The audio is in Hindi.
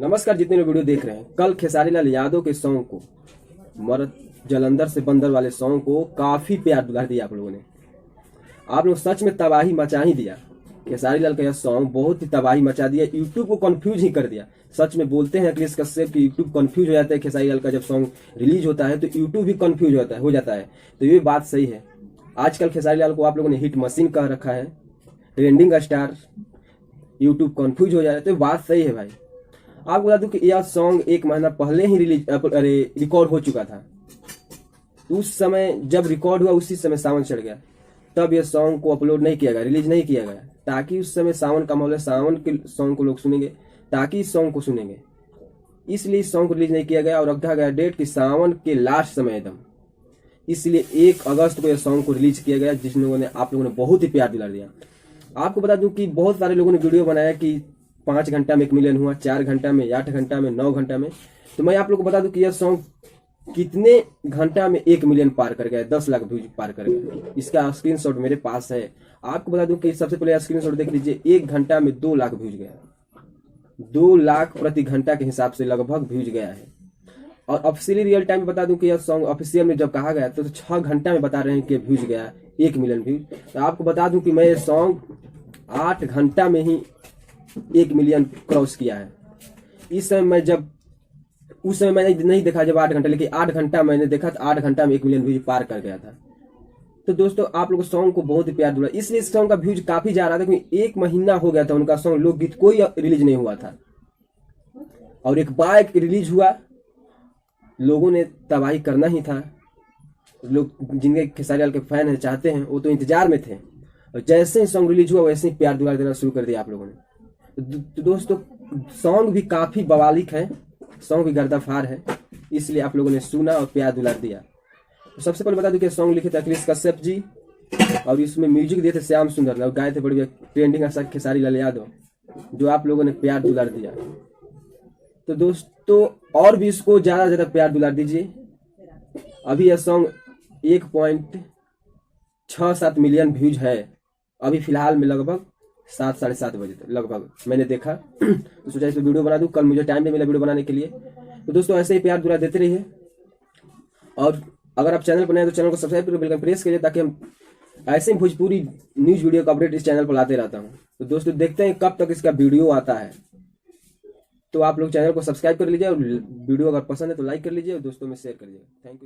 नमस्कार, जितने लोग वीडियो देख रहे हैं, कल खेसारी लाल यादव के सॉन्ग को, मर्द जलंधर से बंदर वाले सॉन्ग को काफी प्यार दुलार दिया आप लोगों ने। आप लोग सच में तबाही मचा ही दिया। खेसारी लाल का यह सॉन्ग बहुत ही तबाही मचा दिया, यूट्यूब को कंफ्यूज ही कर दिया। सच में बोलते हैं अखिलेश कश्यप की यूट्यूब कंफ्यूज हो जाता है। खेसारी लाल का जब सॉन्ग रिलीज होता है तो यूट्यूब भी कंफ्यूज हो जाता है। तो ये बात सही है। आजकल खेसारी लाल को आप लोगों ने हिट मशीन कह रखा है, ट्रेंडिंग स्टार, यूट्यूब कंफ्यूज हो जाता है। तो बात सही है भाई। आपको बता दूं कि यह सॉन्ग 1 महीना पहले ही रिकॉर्ड हो चुका था। उस समय जब रिकॉर्ड हुआ उसी समय सावन चढ़ गया, तब यह सॉन्ग को अपलोड नहीं किया गया, रिलीज नहीं किया गया, ताकि उस समय सावन का माहौल है, सावन के सॉन्ग को लोग सुनेंगे, ताकि इस सॉन्ग को सुनेंगे, इसलिए इस सॉन्ग को रिलीज नहीं किया गया और रखा गया डेट कि सावन के लास्ट समय एकदम। इसलिए 1 अगस्त को यह सॉन्ग को रिलीज किया गया, जिस लोगों ने आप लोगों ने बहुत ही प्यार दिला दिया। आपको बता दूं कि बहुत सारे लोगों ने वीडियो बनाया कि 5 घंटा में 1 मिलियन हुआ, 4 घंटा में, 8 घंटा में, 9 घंटा में। तो मैं आप लोगों को बता दूं कि यह सॉन्ग कितने घंटा में 1 मिलियन पार कर गया, 10 लाख व्यूज पार कर गया। इसका स्क्रीनशॉट मेरे पास है। आपको बता दूं कि सबसे पहले स्क्रीनशॉट देख लीजिए। 1 घंटा में 2 लाख व्यूज गया, 2 लाख प्रति घंटा के हिसाब से लगभग व्यूज गया है। और ऑफिशियली रियल टाइम में बता दूं कि यह सॉन्ग ऑफिशियल में जब कहा गया तो 6 घंटा में बता रहे हैं कि व्यूज गया 1 मिलियन व्यूज। तो आपको बता दूं कि मैं ये सॉन्ग 8 घंटा में ही 1 मिलियन क्रॉस किया है। उस समय मैंने नहीं देखा जब 8 घंटा, लेकिन 8 घंटा मैंने देखा तो 8 घंटा में 1 मिलियन व्यूज पार कर गया था। तो दोस्तों आप लोग सॉन्ग को बहुत ही प्यार दिला, इसलिए इस सॉन्ग का व्यूज काफी जा रहा था, क्योंकि 1 महीना हो गया था उनका सॉन्ग, लोकगीत कोई रिलीज नहीं हुआ था। और एक बाइक रिलीज हुआ, लोगों ने तबाही करना ही था। लोग जिनके खेसारी लाल के फैन है, चाहते हैं, वो तो इंतजार में थे। और जैसे ही सॉन्ग रिलीज हुआ वैसे ही प्यार दुलार देना शुरू कर दिया आप लोगों ने। तो दोस्तों सॉन्ग भी काफी बवालिक है, सॉन्ग भी गर्दाफार है, इसलिए आप लोगों ने सुना और प्यार दुलार दिया। तो सबसे पहले बता दूं कि सॉन्ग लिखे थे अखिलेश कश्यप जी, और इसमें म्यूजिक दिए थे श्याम सुंदर, और गाए थे बड़े ट्रेंडिंग खेसारी लाल यादव, जो आप लोगों ने प्यार दुलार दिया। तो दोस्तों और भी इसको ज्यादा से ज्यादा प्यार दुलार दीजिए। अभी यह सॉन्ग 1.67 मिलियन व्यूज है अभी फिलहाल में, लगभग 7 साढ़े 7 बजे तक लगभग मैंने देखा। तो सोचा इस वीडियो बना दूं, कल मुझे टाइम नहीं मिला वीडियो बनाने के लिए। तो दोस्तों ऐसे ही प्यार दुलार देते रहिए, और अगर आप चैनल पर नए तो चैनल को सब्सक्राइब करके बेल आइकन प्रेस करिए, ताकि हम ऐसे ही भोजपुरी न्यूज वीडियो का अपडेट इस चैनल पर लाते रहता हूं। तो दोस्तों देखते हैं कब तक इसका वीडियो आता है। तो आप लोग चैनल को सब्सक्राइब कर लीजिए, और वीडियो अगर पसंद है तो लाइक कर लीजिए और दोस्तों में शेयर कर लीजिए। Thank you.